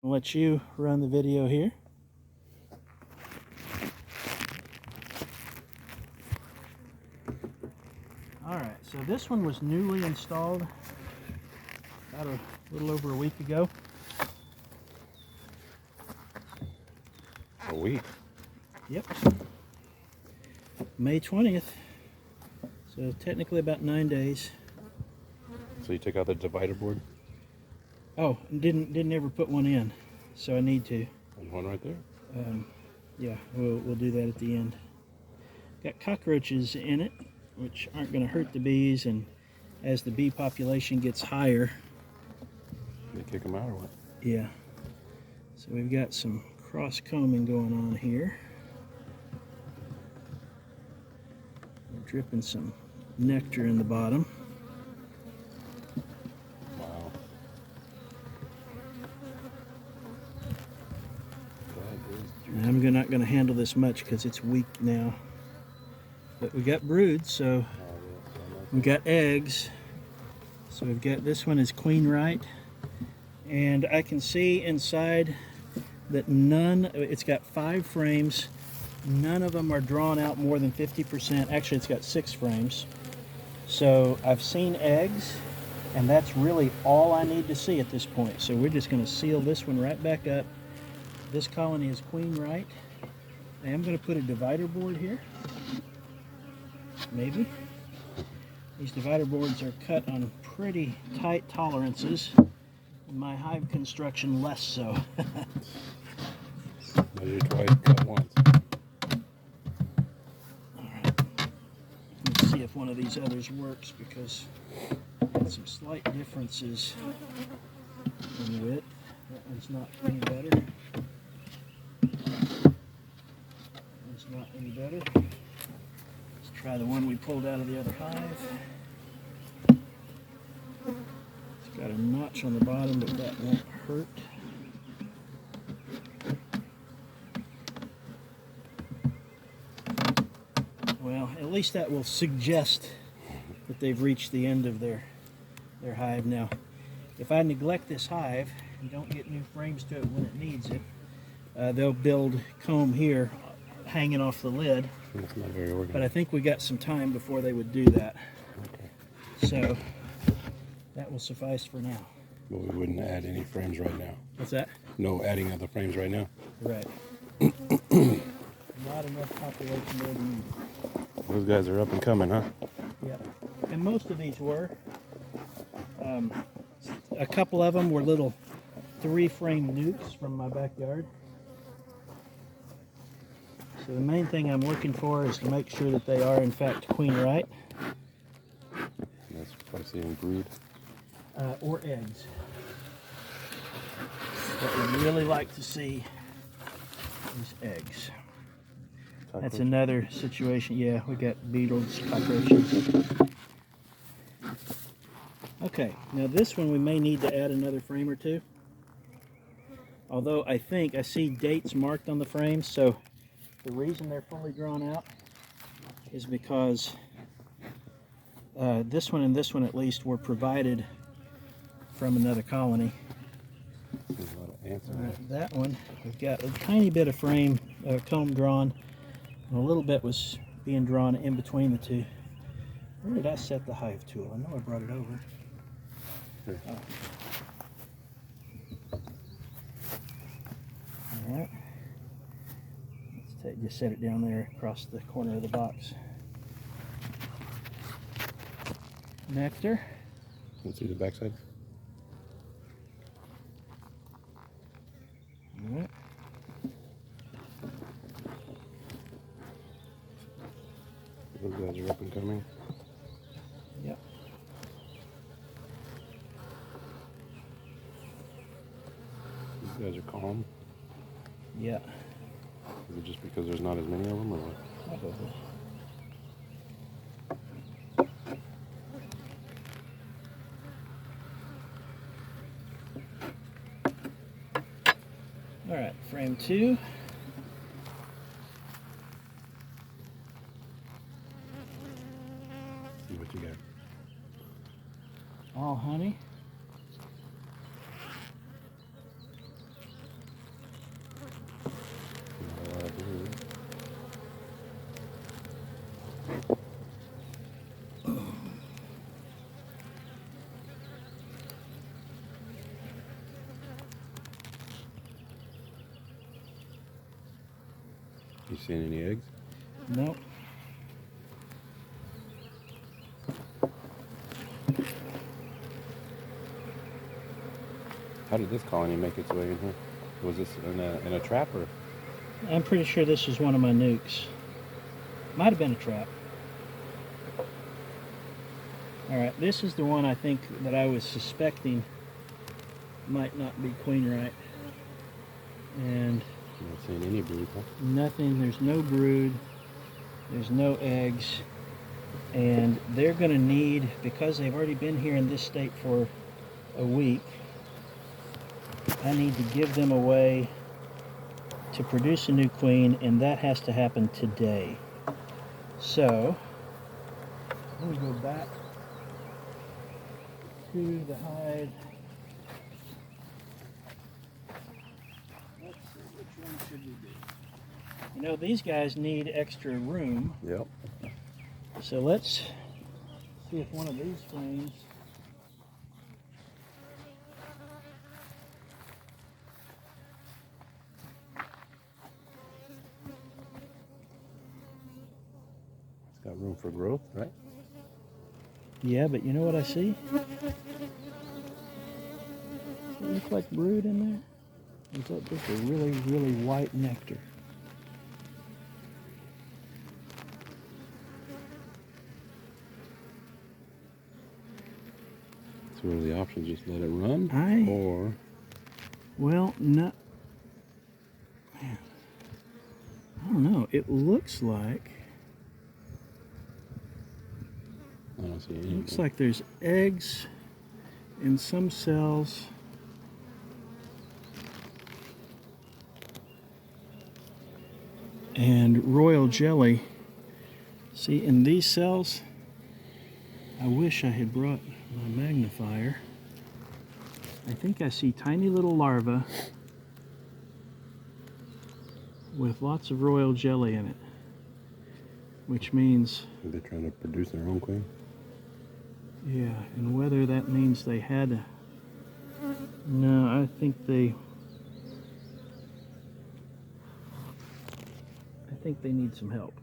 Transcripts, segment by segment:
I'll let you run the video here. Alright, so this one was newly installed about a little over a week ago. A week? Yep. May 20th. So technically about 9 days. So you took out the divider board? Oh, didn't ever put one in, so I need to. There's one right there. Yeah, we'll do that at the end. Got cockroaches in it, which aren't going to hurt the bees, and as the bee population gets higher, They kick them out or what? yeah. So we've got some cross combing going on here. We're dripping some nectar in the bottom. Wow. And I'm not going to handle this much because it's weak now. But we got broods, so we got eggs. So we've got, this one is Queenright. And I can see inside that it's got 5 frames. None of them are drawn out more than 50%. Actually, it's got 6 frames. So I've seen eggs, and that's really all I need to see at this point. So we're just going to seal this one right back up. This colony is Queenright. I am going to put a divider board here. Maybe. These divider boards are cut on pretty tight tolerances. In my hive construction, less so. Measure twice, cut once. Alright. Let's see if one of these others works, because there's some slight differences in width. That one's not any better. That's not any better. Let's try the one we pulled out of the other hive. It's got a notch on the bottom, but that won't hurt. Well, at least that will suggest that they've reached the end of their hive. Now, if I neglect this hive and don't get new frames to it when it needs it, they'll build comb here hanging off the lid. That's not very organized. But I think we got some time before they would do that. Okay. So that will suffice for now. But we wouldn't add any frames right now. What's that? No adding other frames right now. Right. Not enough population there to need. Those guys are up and coming, huh? Yep. And most of these were. A couple of them were little 3-frame nukes from my backyard. So the main thing I'm looking for is to make sure that they are in fact Queenright. That's probably in brood. Or eggs. But we'd really like to see is eggs. That's another situation. Yeah, we got beetles, cockroaches. Okay, now this one we may need to add another frame or two. Although I see dates marked on the frames, so the reason they're fully drawn out is because this one and this one at least were provided from another colony. There's a lot of ants in there. That one, we've got a tiny bit of frame comb drawn, and a little bit was being drawn in between the two. Where did I set the hive tool? I know I brought it over. Here. Oh. All right. Let's just set it down there across the corner of the box. Nectar. Let's see the backside. All right. Those guys are up and coming. Yep. These guys are calm. Yeah. Is it just because there's not as many of them, or what? Probably. All right, frame 2. See what you got. All honey. You seen any eggs? Nope. How did this colony make its way in here? Was this in a trap or? I'm pretty sure this is one of my nukes. Might have been a trap. Alright, this is the one I think that I was suspecting might not be Queenright. And I'm not seeing any brood, huh? nothing, there's no brood, there's no eggs, and they're going to need, because they've already been here in this state for a week, I need to give them away to produce a new queen, and that has to happen today. So, let me go back to the hive. Let's see, which one should we do? You know, these guys need extra room. Yep. So let's see if one of these frames. It's got room for growth, right? Yeah, but you know what I see? Does it look like brood in there? Or is that just a really, really white nectar? So what are the options? Just let it run? Or... Well, no. Man, I don't know. It looks like... I don't see anything. Looks like there's eggs in some cells. And royal jelly. See, in these cells, I wish I had brought my magnifier. I think I see tiny little larvae with lots of royal jelly in it, which means... Are they trying to produce their own queen? Yeah, and whether that means they had... No, I think they need some help.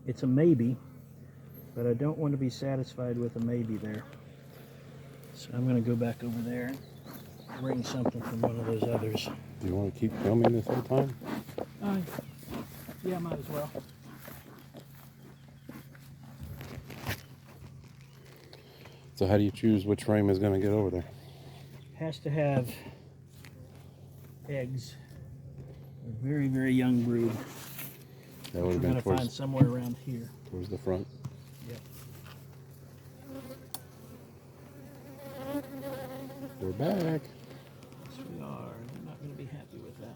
It's a maybe, but I don't want to be satisfied with a maybe there. So I'm going to go back over there and bring something from one of those others. Do you want to keep filming this whole time? Yeah, might as well. So how do you choose which frame is going to get over there? Has to have eggs. A very, very young brood. That would We're have going been to find somewhere around here. towards the front. Yep. We're back. Yes, we are. They're not going to be happy with that.